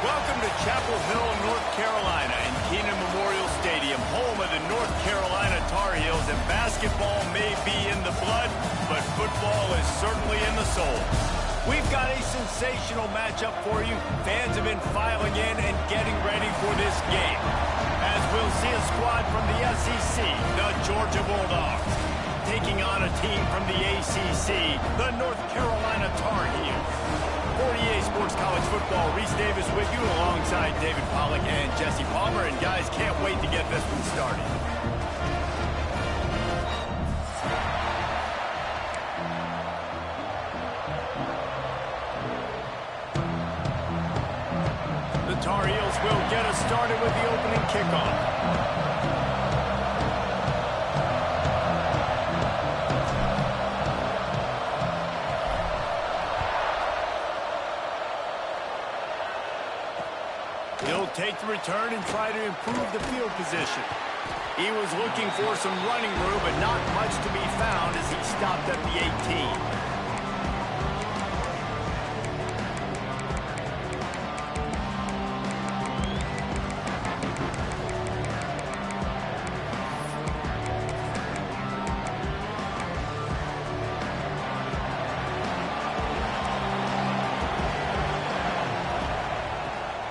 Welcome to Chapel Hill, North Carolina, and Keenan Memorial Stadium, home of the North Carolina Tar Heels. And basketball may be in the blood, but football is certainly in the soul. We've got a sensational matchup for you. Fans have been filing in and getting ready for this game, as we'll see a squad from the SEC, the Georgia Bulldogs, taking on a team from the ACC, the North Carolina Tar Heels. 48 Sports College Football, Reese Davis with you alongside David Pollack and Jesse Palmer. And guys, can't wait to get this one started. The Tar Heels will get us started with the opening kickoff. He'll take the return and try to improve the field position. He was looking for some running room, but not much to be found as he stopped at the 18.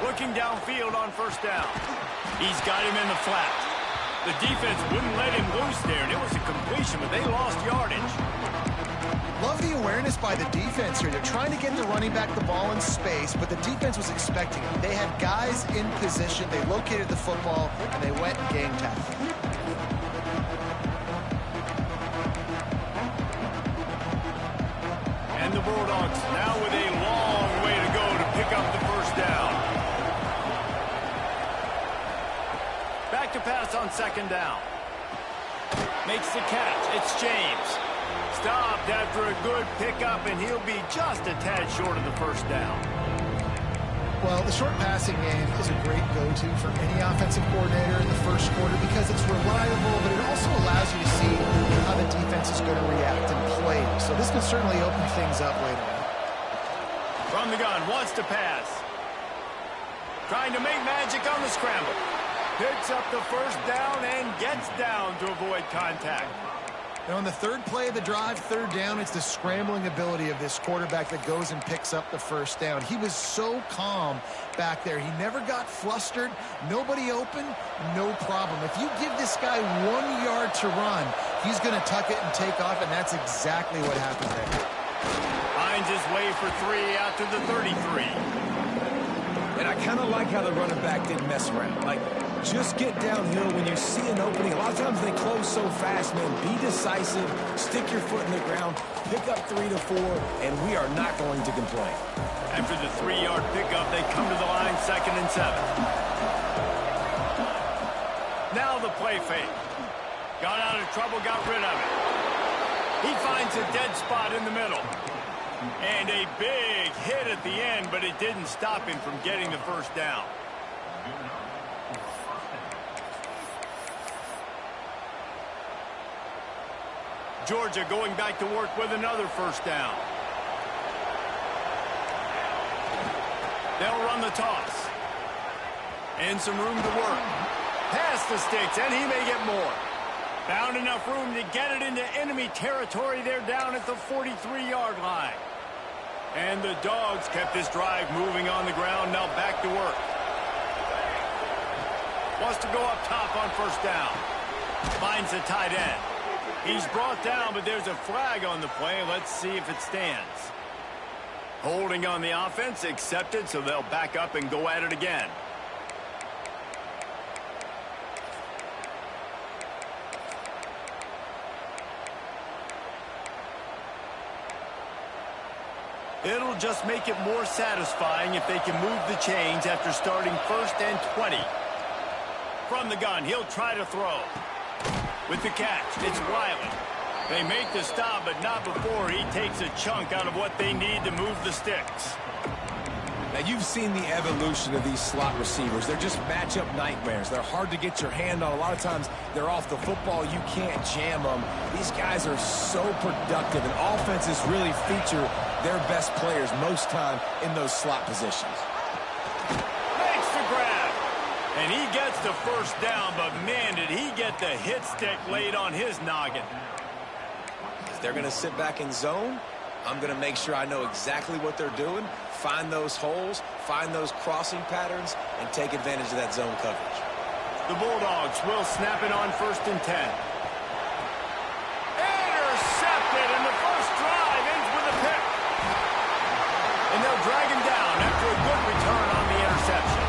Looking downfield on first down. He's got him in the flat. The defense wouldn't let him loose there, and it was a completion, but they lost yardage. Love the awareness by the defense here. They're trying to get the running back the ball in space, but the defense was expecting it. They had guys in position. They located the football, and they went and gang tackled. And the Bulldogs now with a long way to go to pick up the first down. Back to pass on second down. Makes the catch. It's James. Stopped after a good pickup, and he'll be just a tad short of the first down. Well, the short passing game is a great go-to for any offensive coordinator in the first quarter because it's reliable, but it also allows you to see how the defense is going to react and play. So this can certainly open things up later on. From the gun, wants to pass. Trying to make magic on the scramble. Picks up the first down and gets down to avoid contact. And on the third play of the drive, third down, it's the scrambling ability of this quarterback that goes and picks up the first down. He was so calm back there. He never got flustered. Nobody open, no problem. If you give this guy 1 yard to run, he's going to tuck it and take off, and that's exactly what happened there. Finds his way for 3 out to the 33. And I kind of like how the running back didn't mess around. Like, just get downhill when you see an opening. A lot of times they close so fast, man. Be decisive, stick your foot in the ground, pick up 3 to 4, and we are not going to complain. After the 3-yard pickup, they come to the line, 2nd and 7. Now the play fake. Got out of trouble, got rid of it. He finds a dead spot in the middle. And a big hit at the end, but it didn't stop him from getting the first down. Georgia going back to work with another first down. They'll run the toss. And some room to work. Past the sticks, and he may get more. Found enough room to get it into enemy territory. They're down at the 43-yard line. And the Dogs kept this drive moving on the ground. Now back to work. Wants to go up top on first down. Finds the tight end. He's brought down, but there's a flag on the play. Let's see if it stands. Holding on the offense, accepted, so they'll back up and go at it again. It'll just make it more satisfying if they can move the chains after starting 1st and 20. From the gun, he'll try to throw. With the catch, it's Wiley. They make the stop, but not before he takes a chunk out of what they need to move the sticks. Now, you've seen the evolution of these slot receivers. They're just matchup nightmares. They're hard to get your hand on. A lot of times, they're off the football. You can't jam them. These guys are so productive, and offenses really feature their best players most time in those slot positions. And he gets the first down, but man, did he get the hit stick laid on his noggin. If they're going to sit back in zone, I'm going to make sure I know exactly what they're doing, find those holes, find those crossing patterns, and take advantage of that zone coverage. The Bulldogs will snap it on 1st and 10. Intercepted, and the first drive ends with a pick. And they'll drag him down after a good return on the interception.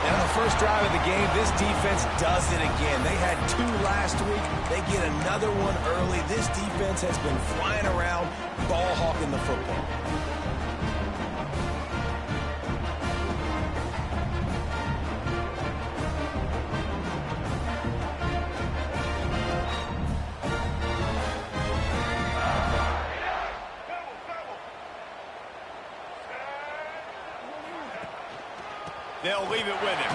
And on the first drive of the game, this defense does it again. They had 2 last week. They get another one early. This defense has been flying around, ball hawking the football. They'll leave it with him.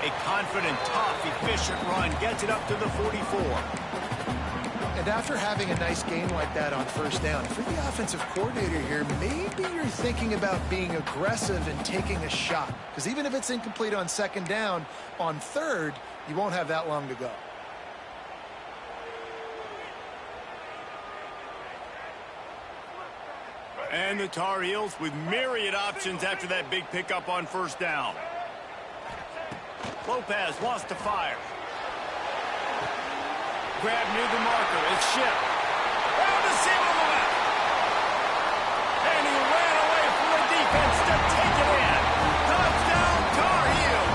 A confident, tough, efficient run gets it up to the 44. And after having a nice game like that on 1st down, if you're the offensive coordinator here, maybe you're thinking about being aggressive and taking a shot. Because even if it's incomplete on 2nd down, on 3rd, you won't have that long to go. And the Tar Heels with myriad options after that big pickup on 1st down. Lopez wants to fire. Grab near the marker. It's Shipp. Down the seam on the left. And he ran away from the defense to take it in. Touchdown, Tar Heels.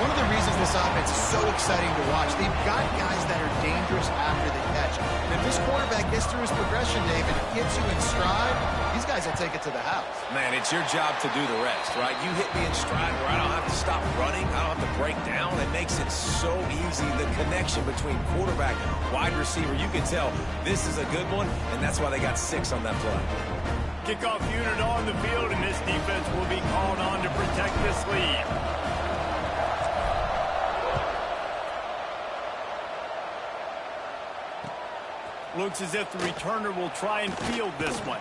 One of the reasons this offense is so exciting to watch, they've got guys that are dangerous after the catch. And if this quarterback gets through his progression, David, gets you in stride, these guys will take it to the house. Man, it's your job to do the rest, right? You hit me in stride where I don't have to stop running. I don't have to break down. It makes it so easy. The connection between quarterback and wide receiver, you can tell this is a good one, and that's why they got 6 on that play. Kickoff unit on the field, and this defense will be called on to protect this lead. Looks as if the returner will try and field this one.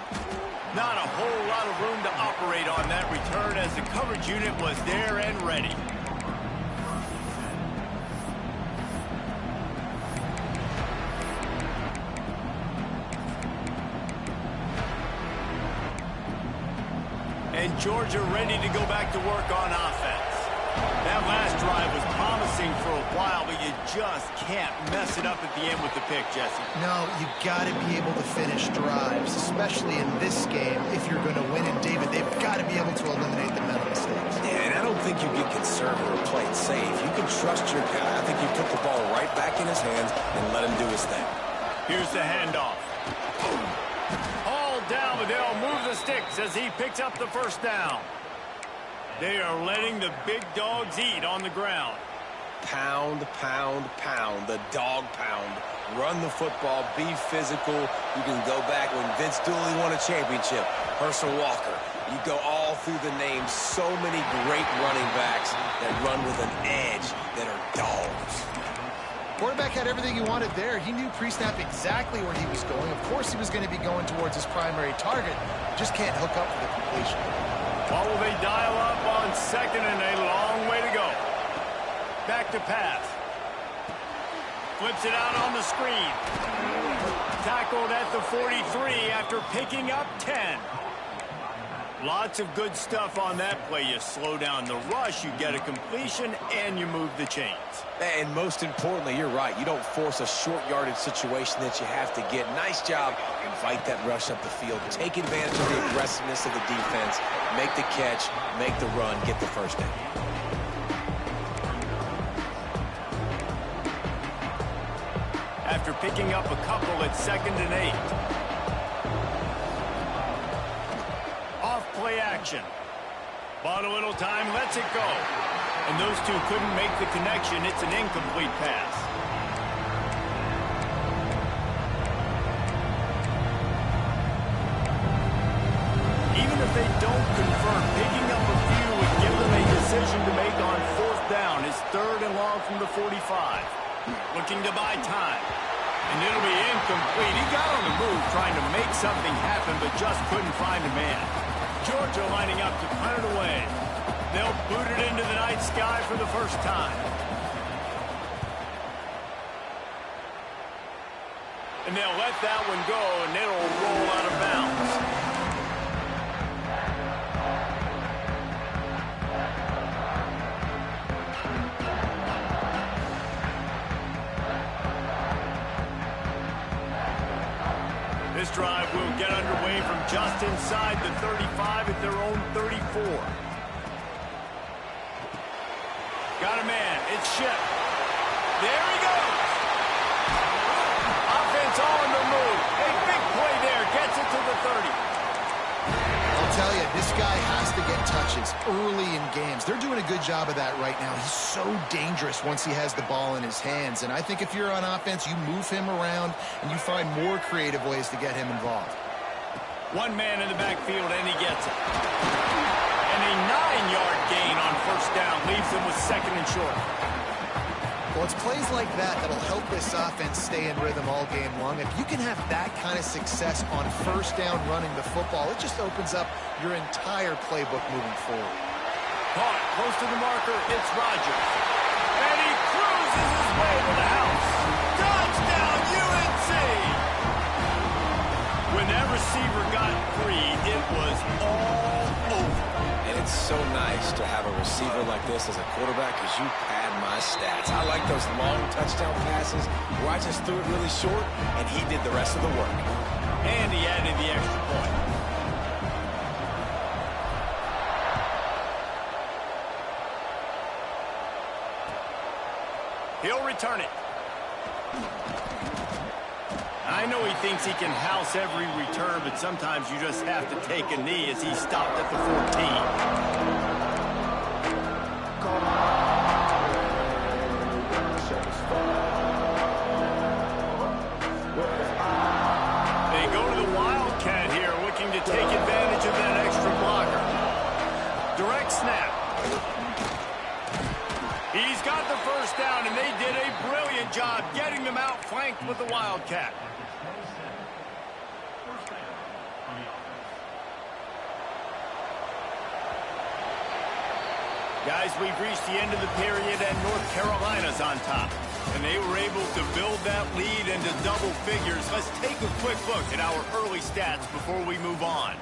Not a whole lot of room to operate on that return as the coverage unit was there and ready. And Georgia ready to go back to work on offense. That last drive was promising for a while, but you just can't mess it up at the end with the pick, Jesse. No, you got to be able to finish drives, especially in this game if you're going to win. And, David, they've got to be able to eliminate the mental mistakes. Yeah, and I don't think you get conservative or play it safe. You can trust your guy. I think you put the ball right back in his hands and let him do his thing. Here's the handoff. All down, but they'll move the sticks as he picks up the 1st down. They are letting the big dogs eat on the ground. Pound, pound, pound. The dog pound. Run the football. Be physical. You can go back when Vince Dooley won a championship. Herschel Walker. You go all through the names. So many great running backs that run with an edge that are dogs. Quarterback had everything he wanted there. He knew pre-snap exactly where he was going. Of course he was going to be going towards his primary target. Just can't hook up for the completion. What will they dial up on 2nd and a long way to go? Back to pass. Flips it out on the screen. Tackled at the 43 after picking up 10. Lots of good stuff on that play. You slow down the rush, you get a completion, and you move the chains. And most importantly, you're right. You don't force a short yardage situation that you have to get. Nice job. Invite that rush up the field. Take advantage of the aggressiveness of the defense. Make the catch, make the run, get the 1st down. After picking up a couple at 2nd and 8. Off play action. Bought a little time, lets it go. And those two couldn't make the connection. It's an incomplete pass. Even if they don't convert, picking up a few would give them a decision to make on 4th down. It's 3rd and long from the 45. Looking to buy time. And it'll be incomplete. He got on the move trying to make something happen, but just couldn't find a man. Georgia lining up to punt it away. They'll boot it into the night sky for the first time. And they'll let that one go, and it'll roll out of bounds. This drive will get underway from just inside the 35 at their own 34. Got a man. It's Ship. There he goes. Offense on the move. A big play there. Gets it to the 30. I'll tell you, this guy has to get touches early in games. They're doing a good job of that right now. He's so dangerous once he has the ball in his hands. And I think if you're on offense, you move him around and you find more creative ways to get him involved. One man in the backfield, and he gets it. And a 9-yard gain on first down leaves them with second and short. Well, it's plays like that that'll help this offense stay in rhythm all game long. If you can have that kind of success on first down running the football, it just opens up your entire playbook moving forward. Caught close to the marker, it's Rodgers. And he cruises his way to the house. Touchdown, UNC! When that receiver got free, it was all over. And it's so nice to have a receiver like this as a quarterback because you pad my stats. I like those long touchdown passes where I just threw it really short and he did the rest of the work. And he added the extra point. He'll return it. I know he thinks he can house every return, but sometimes you just have to take a knee as he stopped at the 14. They go to the Wildcat here, looking to take advantage of that extra blocker. Direct snap. He's got the first down, and they did a brilliant job getting them outflanked with the Wildcat. Guys, we've reached the end of the period, and North Carolina's on top. And they were able to build that lead into double figures. Let's take a quick look at our early stats before we move on.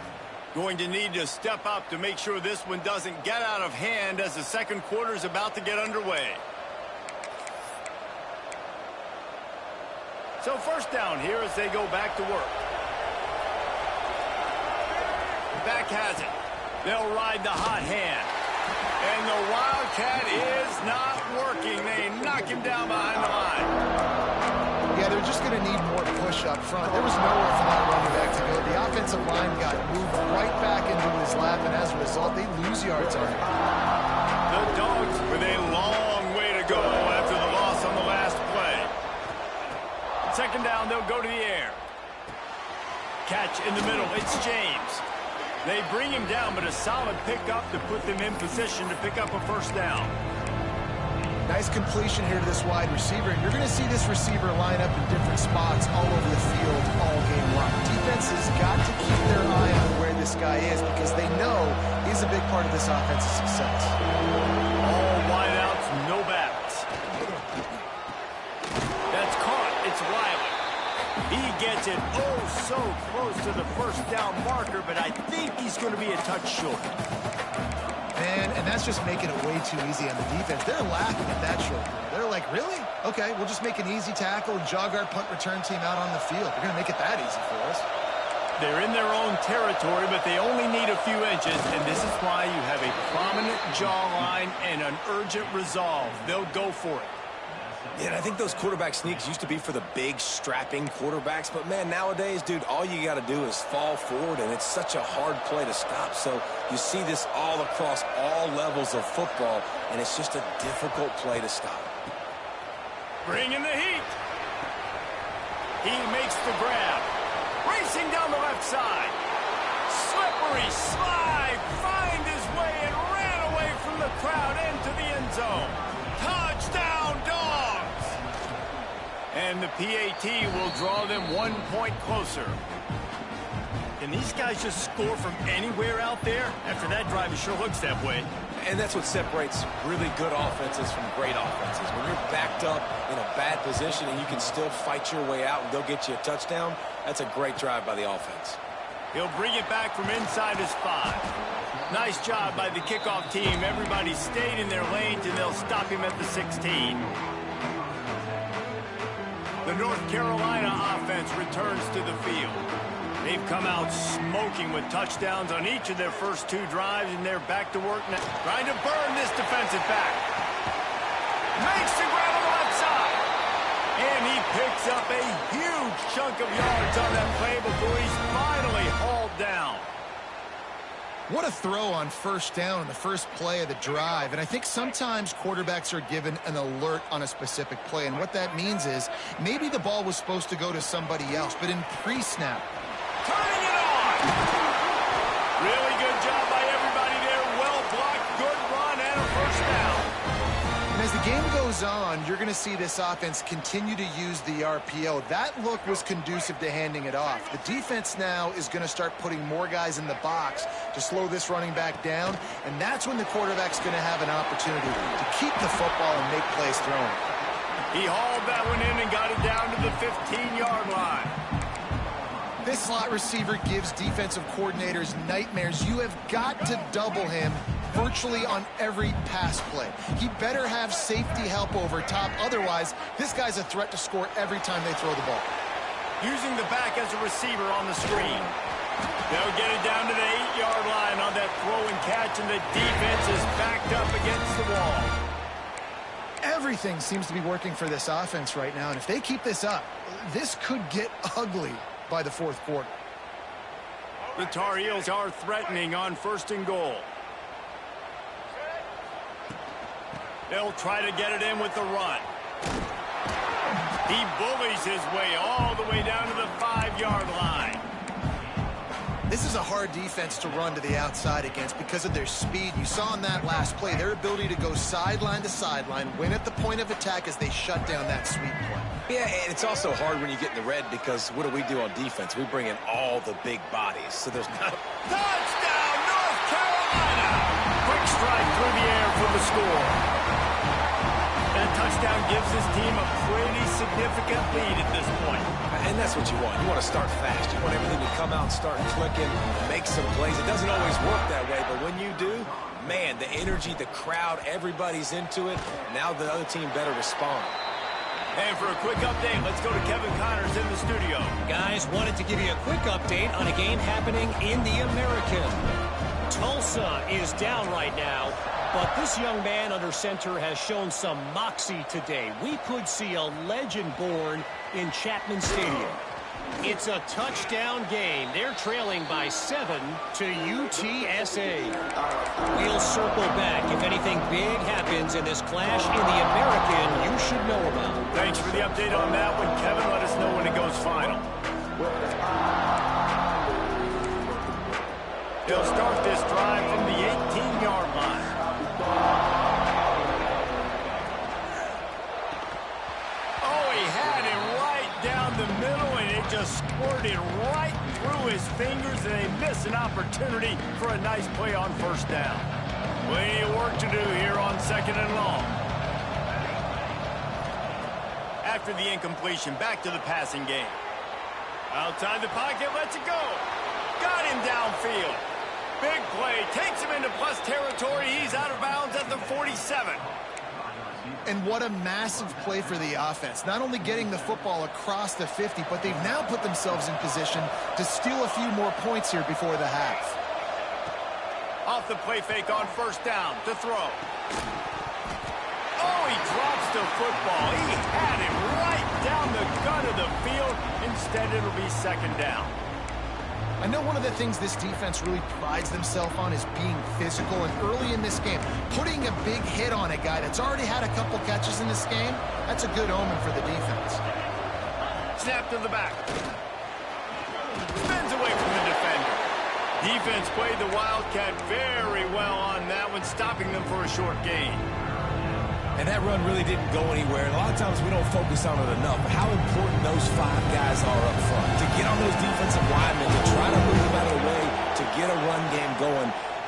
Going to need to step up to make sure this one doesn't get out of hand as the second quarter is about to get underway. So first down here as they go back to work. Back has it. They'll ride the hot hand. And the Wildcat is not working. They knock him down behind the line. Yeah, they're just going to need more push up front. There was nowhere for that running back to go. The offensive line got moved right back into his lap, and as a result, they lose yards on it. The Dogs with a long way to go after the loss on the last play. Second down, they'll go to the air. Catch in the middle. It's James. They bring him down, but a solid pickup to put them in position to pick up a first down. Nice completion here to this wide receiver. And you're going to see this receiver line up in different spots all over the field all game long. Defense has got to keep their eye on where this guy is because they know he's a big part of this offense's success. All wideouts, no backs. That's caught. It's Riley. He gets it so close to the first down marker, but I think he's going to be a touch short. Man, and that's just making it way too easy on the defense. They're laughing at that short. They're like, really? Okay, we'll just make an easy tackle and jog our punt return team out on the field. They're going to make it that easy for us. They're in their own territory, but they only need a few inches, and this is why you have a prominent jawline and an urgent resolve. They'll go for it. Yeah, and I think those quarterback sneaks used to be for the big, strapping quarterbacks. But, man, nowadays, dude, all you got to do is fall forward, and it's such a hard play to stop. So you see this all across all levels of football, and it's just a difficult play to stop. Bring in the heat. He makes the grab. Racing down the left side. Slippery slide. Find his way and ran away from the crowd into the end zone. Touchdown, Dogs! And the PAT will draw them 1 point closer. Can these guys just score from anywhere out there? After that drive, it sure looks that way. And that's what separates really good offenses from great offenses. When you're backed up in a bad position and you can still fight your way out and go get you a touchdown, that's a great drive by the offense. He'll bring it back from inside his 5. Nice job by the kickoff team. Everybody stayed in their lanes, and they'll stop him at the 16. The North Carolina offense returns to the field. They've come out smoking with touchdowns on each of their first 2 drives, and they're back to work now. Trying to burn this defensive back. Makes the grab on the left side. And he picks up a huge chunk of yards on that play before he's finally hauled down. What a throw on first down in the first play of the drive. And I think sometimes quarterbacks are given an alert on a specific play. And what that means is maybe the ball was supposed to go to somebody else, but in pre-snap. Turning it on. Really good job by everybody there. Well blocked, good run, and a first down. And as the game goes on, you're going to see this offense continue to use the RPO. That look was conducive to handing it off. The defense now is going to start putting more guys in the box to slow this running back down, and that's when the quarterback's going to have an opportunity to keep the football and make plays throwing. He hauled that one in and got it down to the 15-yard line. This slot receiver gives defensive coordinators nightmares. You have got to double him virtually on every pass play. He better have safety help over top. Otherwise, this guy's a threat to score every time they throw the ball. Using the back as a receiver on the screen. They'll get it down to the 8-yard line on that throw and catch, and the defense is backed up against the wall. Everything seems to be working for this offense right now, and if they keep this up, this could get ugly by the fourth quarter. The Tar Heels are threatening on 1st and goal. They'll try to get it in with the run. He bullies his way all the way down to the 5-yard line. This is a hard defense to run to the outside against because of their speed. You saw in that last play their ability to go sideline to sideline, win at the point of attack as they shut down that sweep play. Yeah, and it's also hard when you get in the red because what do we do on defense? We bring in all the big bodies, so there's not... Touchdown, North Carolina! Quick strike through the air for the score. That touchdown gives his team a pretty significant lead at this point. And that's what you want. You want to start fast. You want everything to come out and start clicking, make some plays. It doesn't always work that way, but when you do, man, the energy, the crowd, everybody's into it. Now the other team better respond. And for a quick update, let's go to Kevin Connors in the studio. Guys, wanted to give you a quick update on a game happening in the American. Tulsa is down right now, but this young man under center has shown some moxie today. We could see a legend born in Chapman Stadium. It's a touchdown game. They're trailing by 7 to UTSA. We'll circle back if anything big happens in this clash in the American you should know about. Thanks for the update on that one, Kevin. Let us know when it goes final. They'll start this drive from the 18-yard line. Oh, he had it right down the middle, and it just squirted right through his fingers, and they miss an opportunity for a nice play on first down. Plenty of work to do here on 2nd and long. After the incompletion, back to the passing game. Outside the pocket, lets it go. Got him downfield. Big play, takes him into plus territory. He's out of bounds at the 47. And what a massive play for the offense. Not only getting the football across the 50, but they've now put themselves in position to steal a few more points here before the half. Off the play fake on first down to throw. Oh, he drops the football. He had him right down the gut of the field. Instead, it'll be 2nd down. I know one of the things this defense really prides themselves on is being physical, and early in this game, putting a big hit on a guy that's already had a couple catches in this game, that's a good omen for the defense. Snap to the back. Spins away from the defender. Defense played the Wildcat very well on that one, stopping them for a short gain. And that run really didn't go anywhere. And a lot of times we don't focus on it enough. But how important those 5 guys are up front. To get on those defensive linemen, to try to move them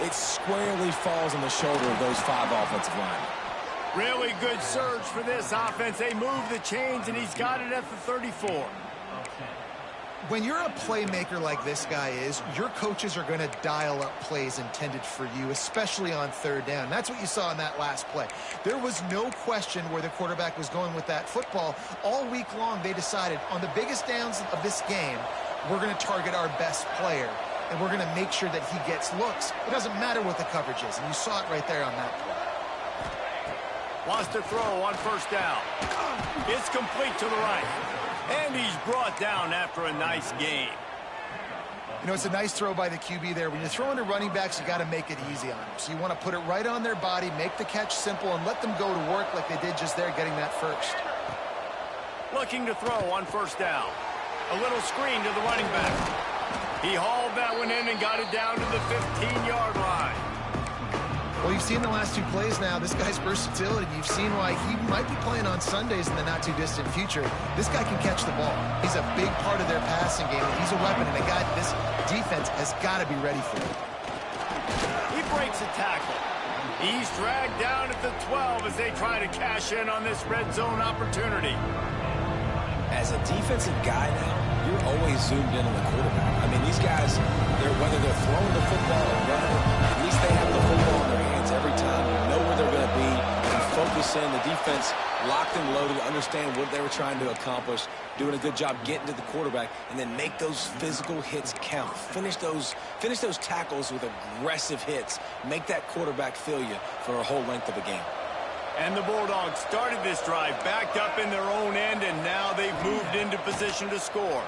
it squarely falls on the shoulder of those 5 offensive linemen. Really good surge for this offense. They move the chains, and he's got it at the 34. When you're a playmaker like this guy is, your coaches are going to dial up plays intended for you, especially on third down. That's what you saw in that last play. There was no question where the quarterback was going with that football. All week long, they decided on the biggest downs of this game, we're going to target our best player, and we're going to make sure that he gets looks. It doesn't matter what the coverage is, and you saw it right there on that play. Wants to throw on first down. It's complete to the right. And he's brought down after a nice game. You know, it's a nice throw by the QB there. When you're throwing to running backs, you got to make it easy on them. So you want to put it right on their body, make the catch simple, and let them go to work like they did just there, getting that first. Looking to throw on first down. A little screen to the running back. He hauled that one in and got it down to the 15-yard line. Well, you've seen the last 2 plays now. This guy's versatility. You've seen why he might be playing on Sundays in the not-too-distant future. This guy can catch the ball. He's a big part of their passing game, and he's a weapon, and a guy that this defense has got to be ready for. He breaks a tackle. He's dragged down at the 12 as they try to cash in on this red zone opportunity. As a defensive guy now, you're always zoomed in on the quarterback. I mean, these guys, whether they're throwing the football or running it, at least they have the football in their hands every time. You know where they're going to be and focus in. The defense locked and loaded, understand what they were trying to accomplish, doing a good job getting to the quarterback, and then make those physical hits count. Finish those tackles with aggressive hits. Make that quarterback feel you for a whole length of a game. And the Bulldogs started this drive backed up in their own end, and now they've moved into position to score.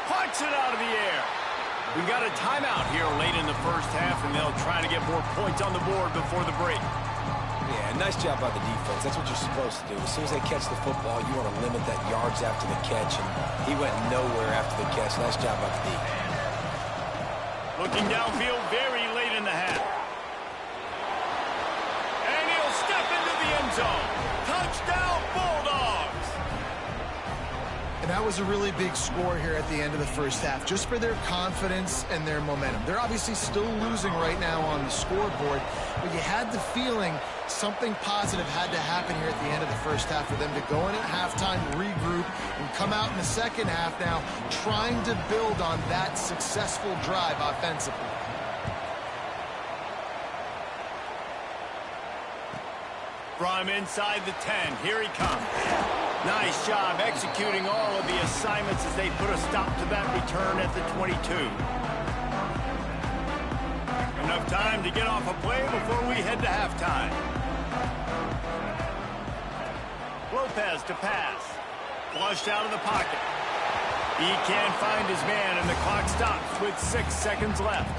Punts it out of the air. We got a timeout here late in the first half, and they'll try to get more points on the board before the break. Yeah, nice job by the defense. That's what you're supposed to do. As soon as they catch the football, you want to limit that yards after the catch, and he went nowhere after the catch. Nice job by the D. Looking downfield very late in the half. End zone. Touchdown, Bulldogs! And that was a really big score here at the end of the first half, just for their confidence and their momentum. They're obviously still losing right now on the scoreboard, but you had the feeling something positive had to happen here at the end of the first half for them to go in at halftime, regroup, and come out in the second half now trying to build on that successful drive offensively. From inside the 10, here he comes. Nice job executing all of the assignments as they put a stop to that return at the 22. Enough time to get off a play before we head to halftime. Lopez to pass. Flushed out of the pocket. He can't find his man, and the clock stops with 6 seconds left.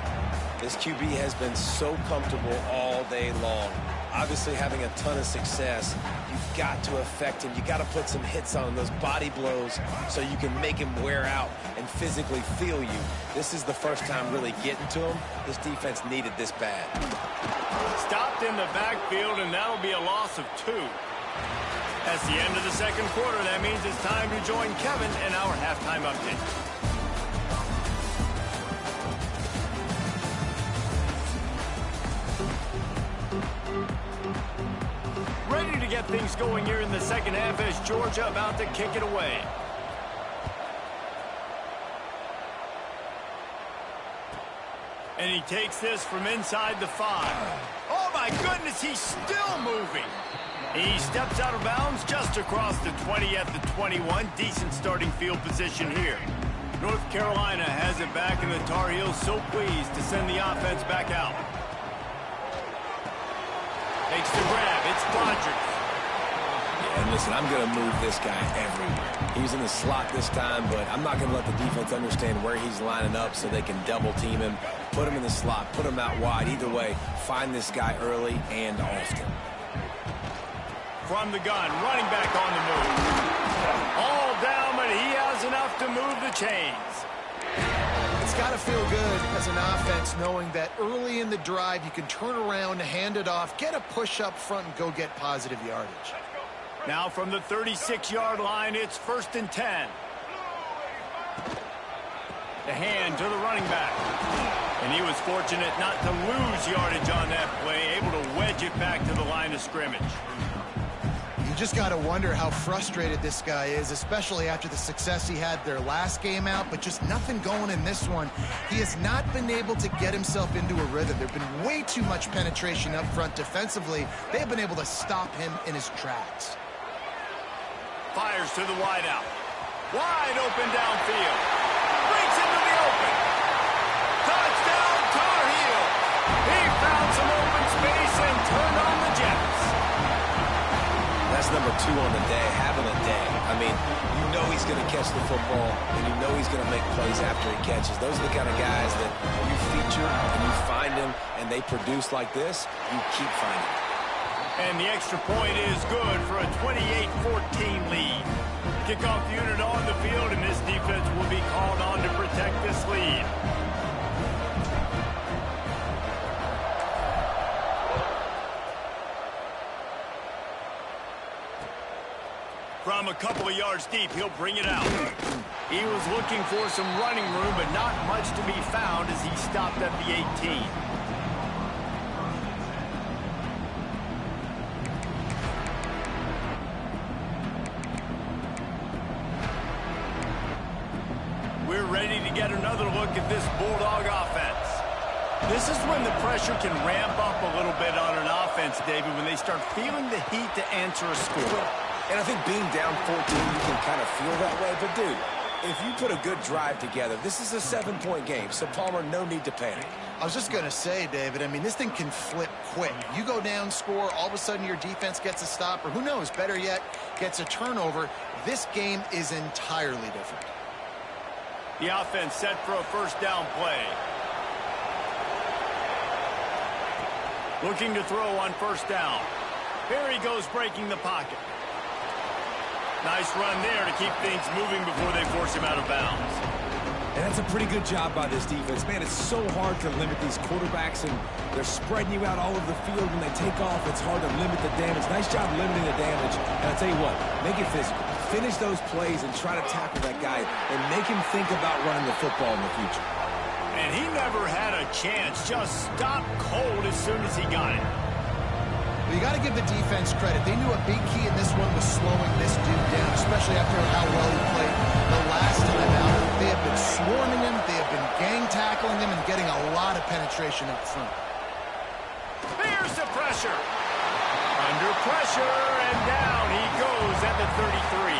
This QB has been so comfortable all day long. Obviously having a ton of success. You've got to affect him. You got to put some hits on him, those body blows, so you can make him wear out and physically feel you. This is the first time really getting to him. This defense needed this bad. Stopped in the backfield, and that'll be a loss of 2. That's the end of the second quarter. That means it's time to join Kevin in our halftime update. Ready to get things going here in the second half as Georgia about to kick it away. And he takes this from inside the 5. Oh my goodness, he's still moving. He steps out of bounds just across the 20 at the 21. Decent starting field position here. North Carolina has it back, and the Tar Heels so pleased to send the offense back out. Makes the grab. It's Rodgers. Yeah, and listen, I'm going to move this guy everywhere. He's in the slot this time, but I'm not going to let the defense understand where he's lining up so they can double team him, put him in the slot, put him out wide. Either way, find this guy early and often. From the gun, running back on the move. All down, but he has enough to move the chains. It's got to feel good as an offense knowing that early in the drive you can turn around, hand it off, get a push up front, and go get positive yardage. Now from the 36-yard line, it's 1st and 10. The hand to the running back. And he was fortunate not to lose yardage on that play, able to wedge it back to the line of scrimmage. You just got to wonder how frustrated this guy is, especially after the success he had their last game out, but just nothing going in this one. He has not been able to get himself into a rhythm. There have been way too much penetration up front defensively. They have been able to stop him in his tracks. Fires to the wideout. Wide open downfield. Breaks into the open. Touchdown, Tar Heel. He found some open space and turned on the Jets. That's number 2 on the day, having a day. I mean, you know he's going to catch the football, and you know he's going to make plays after he catches. Those are the kind of guys that you feature and you find them, and they produce like this, you keep finding them. And the extra point is good for a 28-14 lead. Kickoff unit on the field, and this defense will be called on to protect this lead. From a couple of yards deep, he'll bring it out. He was looking for some running room, but not much to be found as he stopped at the 18. We're ready to get another look at this Bulldog offense. This is when the pressure can ramp up a little bit on an offense, David, when they start feeling the heat to answer a score. And I think being down 14, you can kind of feel that way. But, dude, if you put a good drive together, this is a 7-point game. So, Palmer, no need to panic. I was just going to say, David, I mean, this thing can flip quick. You go down, score, all of a sudden your defense gets a stop, or who knows, better yet, gets a turnover. This game is entirely different. The offense set for a first down play. Looking to throw on first down. Here he goes breaking the pocket. Nice run there to keep things moving before they force him out of bounds. And that's a pretty good job by this defense. Man, it's so hard to limit these quarterbacks, and they're spreading you out all over the field. When they take off, it's hard to limit the damage. Nice job limiting the damage. And I'll tell you what, make it physical. Finish those plays and try to tackle that guy and make him think about running the football in the future. And he never had a chance. Just stopped cold as soon as he got it. Well, you got to give the defense credit. They knew a big key in this one was slowing this dude down, especially after how well he played the last time out. They have been swarming him, they have been gang tackling him, and getting a lot of penetration up front. Here's the pressure. Under pressure, and down he goes at the 33.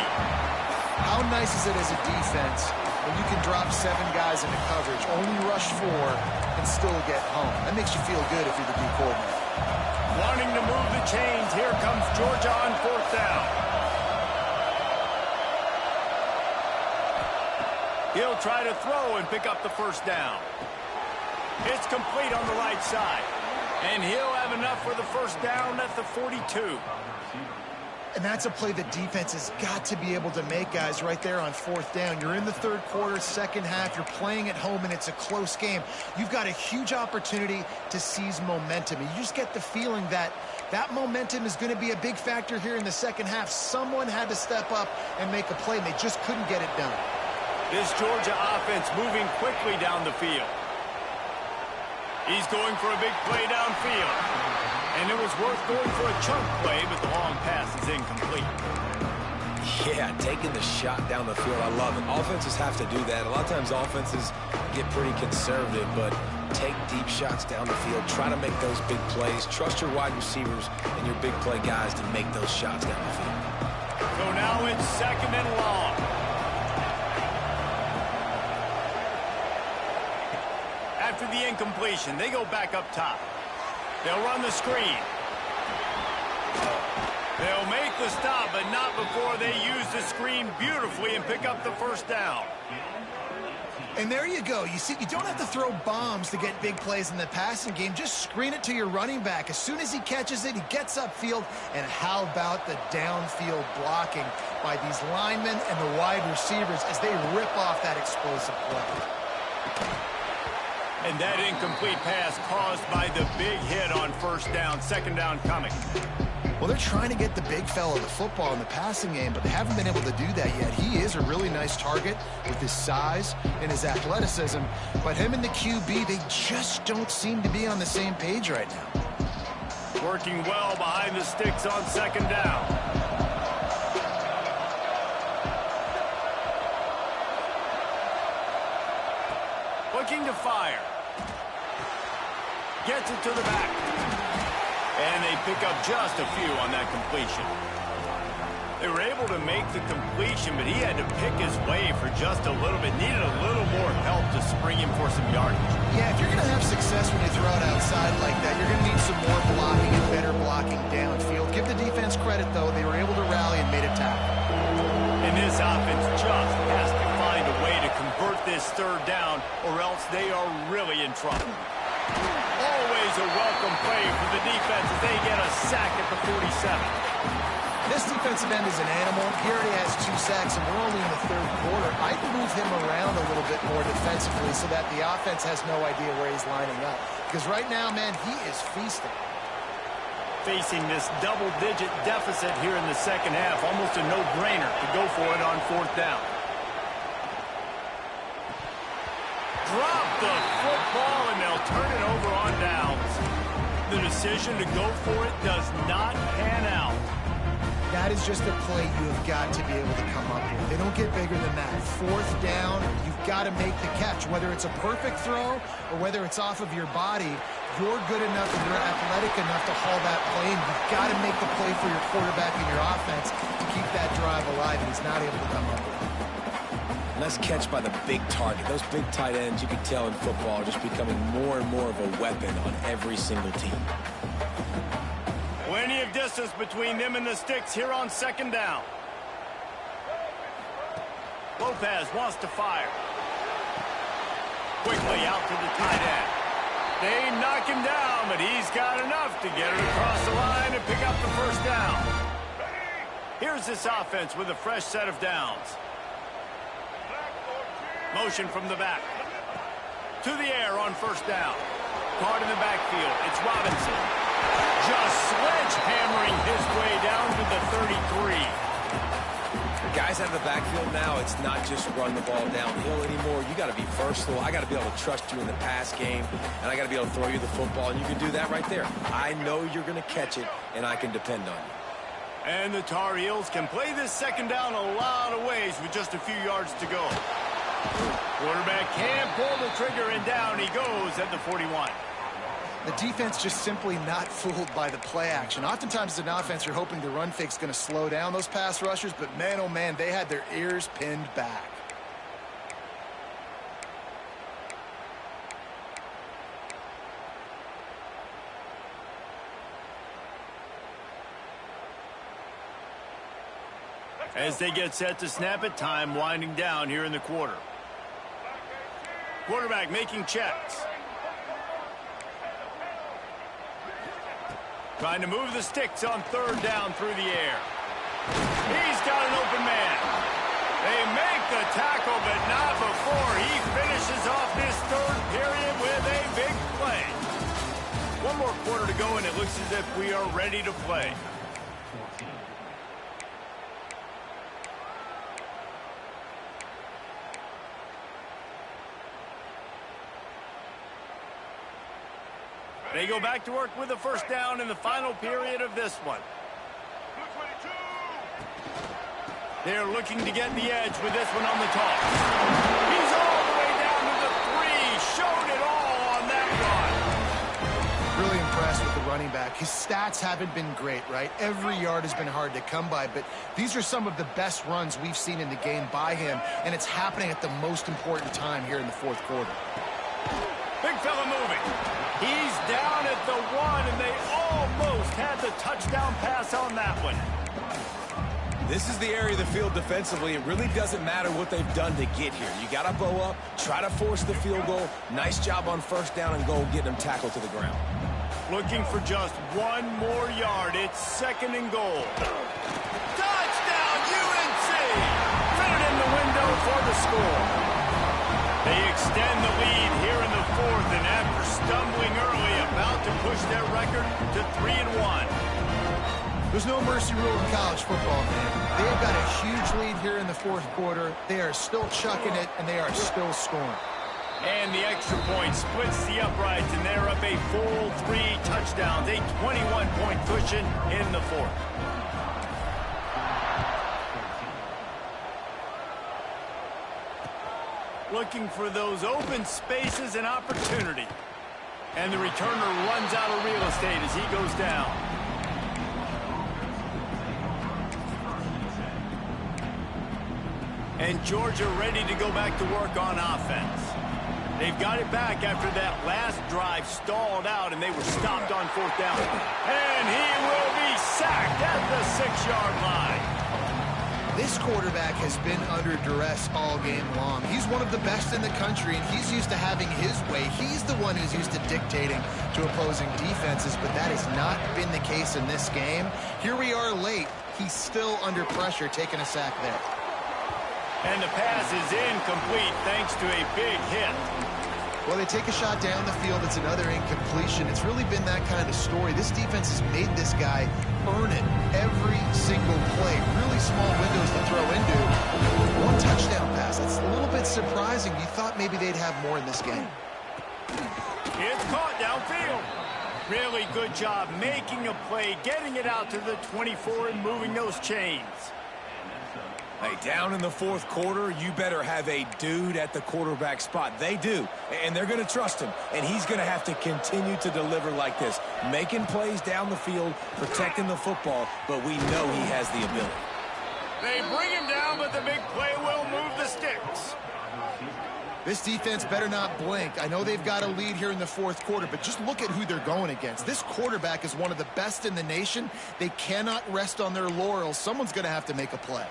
How nice is it as a defense when you can drop 7 guys into coverage, only rush 4, and still get home? That makes you feel good if you're the D coordinator. Wanting to move the chains, here comes Georgia on fourth down. He'll try to throw and pick up the first down. It's complete on the right side. And he'll have enough for the first down at the 42. And that's a play the defense has got to be able to make, guys, right there on fourth down. You're in the third quarter, second half. You're playing at home, and it's a close game. You've got a huge opportunity to seize momentum. And you just get the feeling that that momentum is going to be a big factor here in the second half. Someone had to step up and make a play, and they just couldn't get it done. This Georgia offense moving quickly down the field. He's going for a big play downfield. And it was worth going for a chunk play, but the long pass is incomplete. Yeah, taking the shot down the field, I love it. Offenses have to do that. A lot of times offenses get pretty conservative, but take deep shots down the field. Try to make those big plays. Trust your wide receivers and your big play guys to make those shots down the field. So now it's second and long. After the incompletion, they go back up top. They'll run the screen. They'll make the stop, but not before they use the screen beautifully and pick up the first down. And there you go. You see, you don't have to throw bombs to get big plays in the passing game. Just screen it to your running back. As soon as he catches it, he gets upfield. And how about the downfield blocking by these linemen and the wide receivers as they rip off that explosive play? And that incomplete pass caused by the big hit on first down. Second down coming. Well, they're trying to get the big fella the football in the passing game, but they haven't been able to do that yet. He is a really nice target with his size and his athleticism, but him and the QB, they just don't seem to be on the same page right now. Working well behind the sticks on second down. Looking to fire. Gets it to the back. And they pick up just a few on that completion. They were able to make the completion, but he had to pick his way for just a little bit. Needed a little more help to spring him for some yardage. Yeah, if you're going to have success when you throw it outside like that, you're going to need some more blocking and better blocking downfield. Give the defense credit, though. They were able to rally and made a tackle. And this offense just has to find a way to convert this third down, or else they are really in trouble. Always a welcome play for the defense as they get a sack at the 47. This defensive end is an animal. He already has 2 sacks, and we're only in the third quarter. I'd move him around a little bit more defensively so that the offense has no idea where he's lining up. Because right now, man, he is feasting. Facing this double-digit deficit here in the second half, almost a no-brainer to go for it on fourth down. Drop the football, and they'll turn it over on downs. The decision to go for it does not pan out. That is just a play you have got to be able to come up with. They don't get bigger than that. Fourth down, you've got to make the catch. Whether it's a perfect throw or whether it's off of your body, you're good enough and you're athletic enough to haul that play, and you've got to make the play for your quarterback and your offense to keep that drive alive, and he's not able to come up with it. Nice catch by the big target. Those big tight ends, you can tell in football, are just becoming more and more of a weapon on every single team. Plenty of distance between them and the sticks here on second down. Lopez wants to fire. Quickly out to the tight end. They knock him down, but he's got enough to get it across the line and pick up the first down. Here's this offense with a fresh set of downs. Motion from the back. To the air on first down. Caught in the backfield. It's Robinson. Just sledgehammering his way down to the 33. The guys out of the backfield now, it's not just run the ball downhill anymore. You got to be versatile. I got to be able to trust you in the pass game, and I got to be able to throw you the football, and you can do that right there. I know you're going to catch it, and I can depend on you. And the Tar Heels can play this second down a lot of ways with just a few yards to go. Quarterback can't pull the trigger, and down he goes at the 41. The defense just simply not fooled by the play action. Oftentimes as an offense, you're hoping the run fake's going to slow down those pass rushers, but man, oh man, they had their ears pinned back. As they get set to snap it, time winding down here in the quarter. Quarterback making checks. Trying to move the sticks on third down through the air. He's got an open man. They make the tackle, but not before he finishes off this third period with a big play. One more quarter to go, and it looks as if we are ready to play. They go back to work with the first down in the final period of this one. They're looking to get the edge with this one on the toss. He's all the way down to the 3. Showed it all on that run. Really impressed with the running back. His stats haven't been great, right? Every yard has been hard to come by, but these are some of the best runs we've seen in the game by him, and it's happening at the most important time here in the fourth quarter. Big fella moving. He's down at the 1, and they almost had the touchdown pass on that one. This is the area of the field defensively. It really doesn't matter what they've done to get here. You got to bow up, try to force the field goal. Nice job on first down and goal, get them tackled to the ground. Looking for just one more yard. It's second and goal. Touchdown, UNC! Fit it in the window for the score. They extend the lead here in the fourth push their record to 3-1. There's no mercy rule in college football, man. They've got a huge lead here in the fourth quarter. They are still chucking it, and they are still scoring. And the extra point splits the uprights, and they're up a full 3 touchdowns, a 21-point cushion in the fourth. Looking for those open spaces and opportunity. And the returner runs out of real estate as he goes down. And Georgia ready to go back to work on offense. They've got it back after that last drive stalled out, and they were stopped on fourth down. And he will be sacked at the 6-yard line. This quarterback has been under duress all game long. He's one of the best in the country, and he's used to having his way. He's the one who's used to dictating to opposing defenses, but that has not been the case in this game. Here we are late. He's still under pressure, taking a sack there. And the pass is incomplete thanks to a big hit. Well, they take a shot down the field. It's another incompletion. It's really been that kind of story. This defense has made this guy earn it every single play. Really small windows to throw into. One touchdown pass. That's a little bit surprising. You thought maybe they'd have more in this game. It's caught downfield. Really good job making a play, getting it out to the 24 and moving those chains. Hey, down in the fourth quarter, you better have a dude at the quarterback spot. They do, and they're going to trust him, and he's going to have to continue to deliver like this, making plays down the field, protecting the football, but we know he has the ability. They bring him down, but the big play will move the sticks. This defense better not blink. I know they've got a lead here in the fourth quarter, but just look at who they're going against. This quarterback is one of the best in the nation. They cannot rest on their laurels. Someone's going to have to make a play.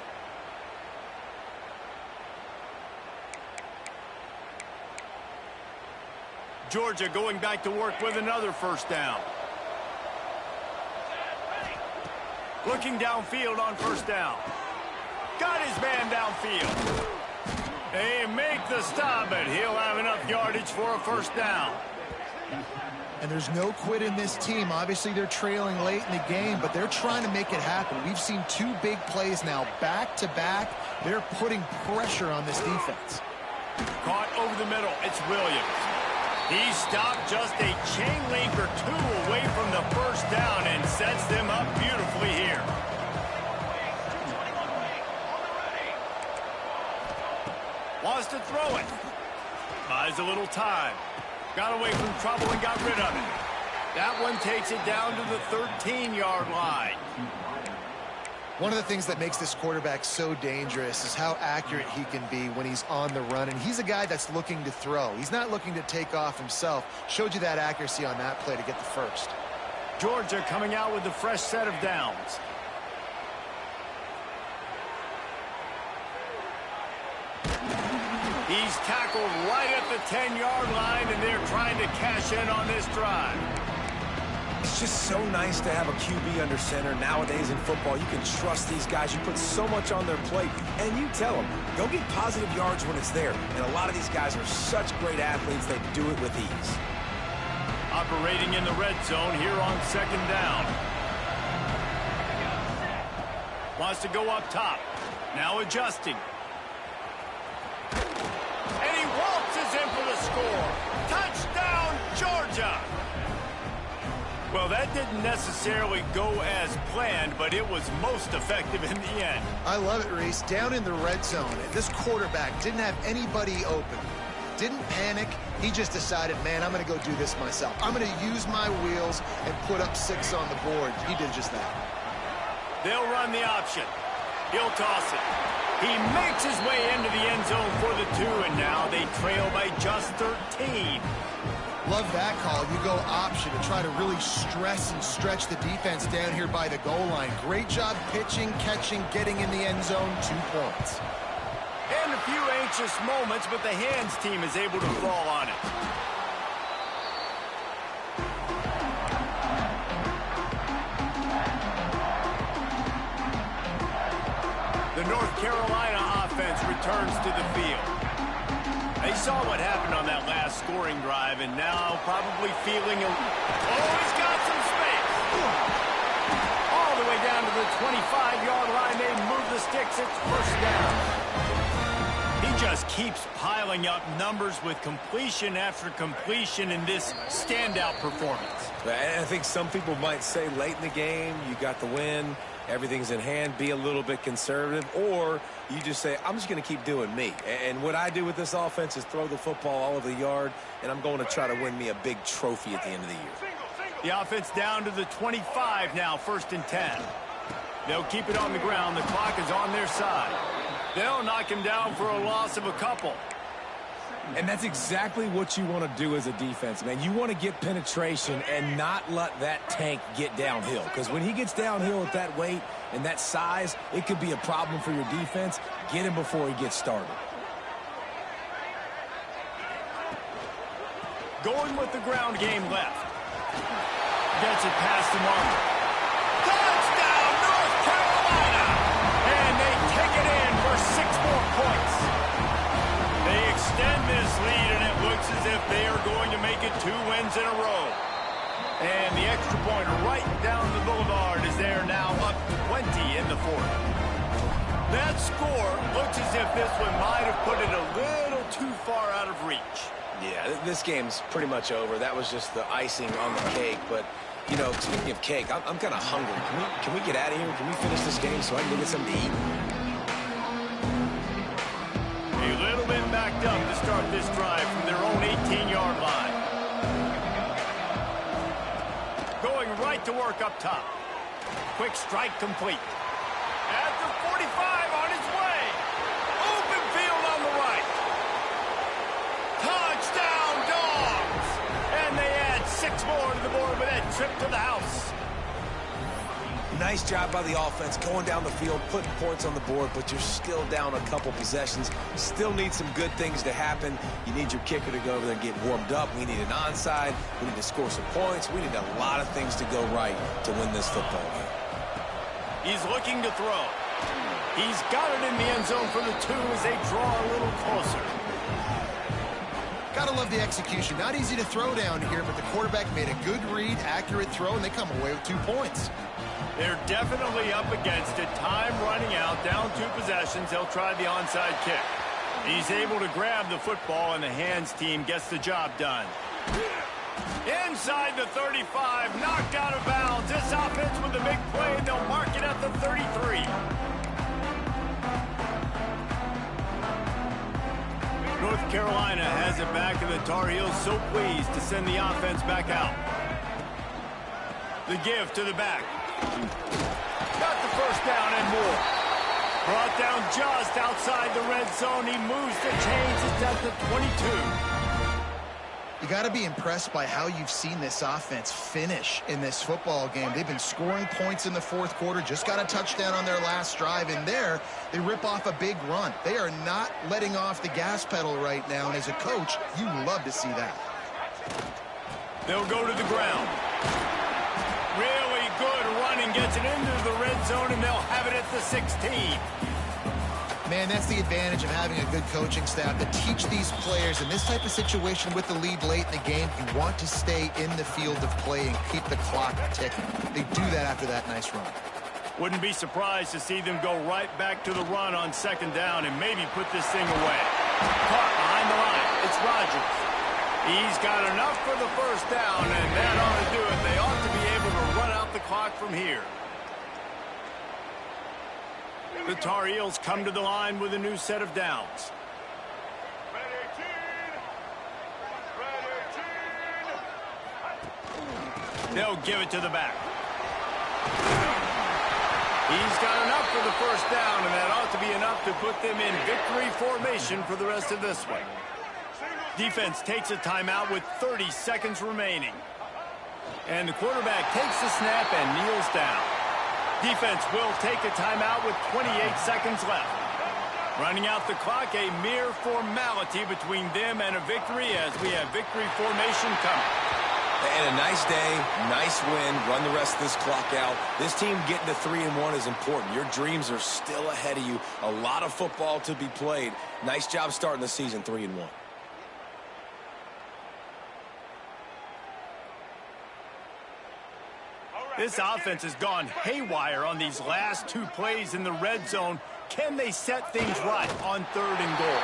Georgia going back to work with another first down. Looking downfield on first down. Got his man downfield. They make the stop, but he'll have enough yardage for a first down. And there's no quit in this team. Obviously, they're trailing late in the game, but they're trying to make it happen. We've seen 2 big plays now, back-to-back. They're putting pressure on this defense. Caught over the middle. It's Williams. He stopped just a chain link or 2 away from the first down and sets them up beautifully here. Wants to throw it. Buys a little time. Got away from trouble and got rid of it. That one takes it down to the 13-yard line. One of the things that makes this quarterback so dangerous is how accurate he can be when he's on the run. And he's a guy that's looking to throw. He's not looking to take off himself. Showed you that accuracy on that play to get the first. Georgia coming out with a fresh set of downs. He's tackled right at the 10-yard line, and they're trying to cash in on this drive. It's just so nice to have a QB under center. Nowadays in football, you can trust these guys. You put so much on their plate, and you tell them, go get positive yards when it's there. And a lot of these guys are such great athletes, they do it with ease. Operating in the red zone here on second down. Wants to go up top. Now adjusting. And he waltzes in for the score. Touchdown, Georgia! Well, that didn't necessarily go as planned, but it was most effective in the end. I love it, Reese. Down in the red zone, this quarterback didn't have anybody open. Didn't panic. He just decided, man, I'm going to go do this myself. I'm going to use my wheels and put up 6 on the board. He did just that. They'll run the option. He'll toss it. He makes his way into the end zone for the 2, and now they trail by just 13. Love that call. You go option to try to really stress and stretch the defense down here by the goal line. Great job pitching, catching, getting in the end zone. 2 points. And a few anxious moments, but the hands team is able to fall on it. The North Carolina offense returns to the field. They saw what happened on that last scoring drive, and now probably feeling a... Oh, he's got some space. All the way down to the 25-yard line. They move the sticks. It's first down. He just keeps piling up numbers with completion after completion in this standout performance. I think some people might say late in the game, you got the win, everything's in hand, be a little bit conservative, or you just say, I'm just going to keep doing me. And what I do with this offense is throw the football all over the yard, and I'm going to try to win me a big trophy at the end of the year. The offense down to the 25 now, 1st and 10. They'll keep it on the ground. The clock is on their side. They'll knock him down for a loss of a couple. And that's exactly what you want to do as a defense, man. You want to get penetration and not let that tank get downhill. Because when he gets downhill at that weight and that size, it could be a problem for your defense. Get him before he gets started. Going with the ground game left. Gets it past the marker. Touchdown, North Carolina! And they take it in for 6 more points. They extend this lead, and it looks as if they are going to make it 2 wins in a row. And the extra point right down the boulevard is there now, up 20 in the 4th. That score looks as if this one might have put it a little too far out of reach. Yeah, this game's pretty much over. That was just the icing on the cake. But, you know, speaking of cake, I'm kind of hungry. Can we get out of here? Can we finish this game so I can go get something to eat? A little bit backed up to start this drive from their own 18-yard line. Going right to work up top. Quick strike complete. At the 45 on his way. Open field on the right. Touchdown, Dogs! And they add 6 more to the board with that trip to the house. Nice job by the offense going down the field, putting points on the board, but you're still down a couple possessions. Still need some good things to happen. You need your kicker to go over there and get warmed up. We need an onside. We need to score some points. We need a lot of things to go right to win this football game. He's looking to throw. He's got it in the end zone for the 2 as they draw a little closer. Gotta love the execution. Not easy to throw down here, but the quarterback made a good read, accurate throw, and they come away with 2 points. They're definitely up against it. Time running out, down 2 possessions. They'll try the onside kick. He's able to grab the football, and the hands team gets the job done. Inside the 35, knocked out of bounds. This offense with a big play, and they'll mark it at the 33. North Carolina has it back, and the Tar Heels so pleased to send the offense back out. The give to the back. Got the first down and more. Brought down just outside the red zone. He moves the chains. It's at the 22. You got to be impressed by how you've seen this offense finish in this football game. They've been scoring points in the 4th quarter, just got a touchdown on their last drive. And there, they rip off a big run. They are not letting off the gas pedal right now. And as a coach, you love to see that. They'll go to the ground. Really good running, gets it into the red zone, and they'll have it at the 16. Man, that's the advantage of having a good coaching staff to teach these players in this type of situation with the lead late in the game. You want to stay in the field of play and keep the clock ticking. They do that after that nice run. Wouldn't be surprised to see them go right back to the run on 2nd down and maybe put this thing away. Caught behind the line. It's Rodgers. He's got enough for the first down, and that ought to do it. They ought to be able to run out the clock from here. The Tar Heels come to the line with a new set of downs. They'll give it to the back. He's got enough for the first down, and that ought to be enough to put them in victory formation for the rest of this one. Defense takes a timeout with 30 seconds remaining. And the quarterback takes the snap and kneels down. Defense will take a timeout with 28 seconds left. Running out the clock, a mere formality between them and a victory as we have victory formation coming. And a nice day, nice win, run the rest of this clock out. This team getting to 3-1 is important. Your dreams are still ahead of you. A lot of football to be played. Nice job starting the season 3-1. This offense has gone haywire on these last 2 plays in the red zone. Can they set things right on 3rd and goal?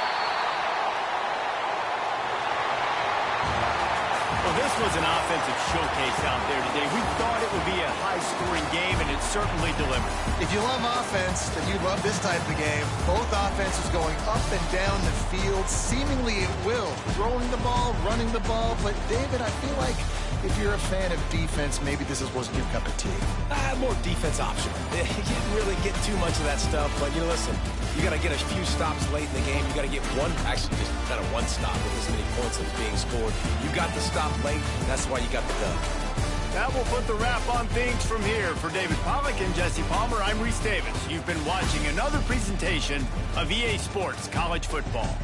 Well, this was an offensive showcase out there today. We thought it would be a high-scoring game, and it certainly delivered. If you love offense, then you love this type of game. Both offenses going up and down the field, seemingly at will. Throwing the ball, running the ball. But, David, I feel like if you're a fan of defense, maybe this wasn't your cup of tea. More defense optional. You didn't really get too much of that stuff, but listen, you got to get a few stops late in the game. You got to get just kind of one stop with as many points as being scored. You got the stop late, and that's why you got the dub. That will put the wrap on things from here. For David Pollack and Jesse Palmer, I'm Reese Davis. You've been watching another presentation of EA Sports College Football.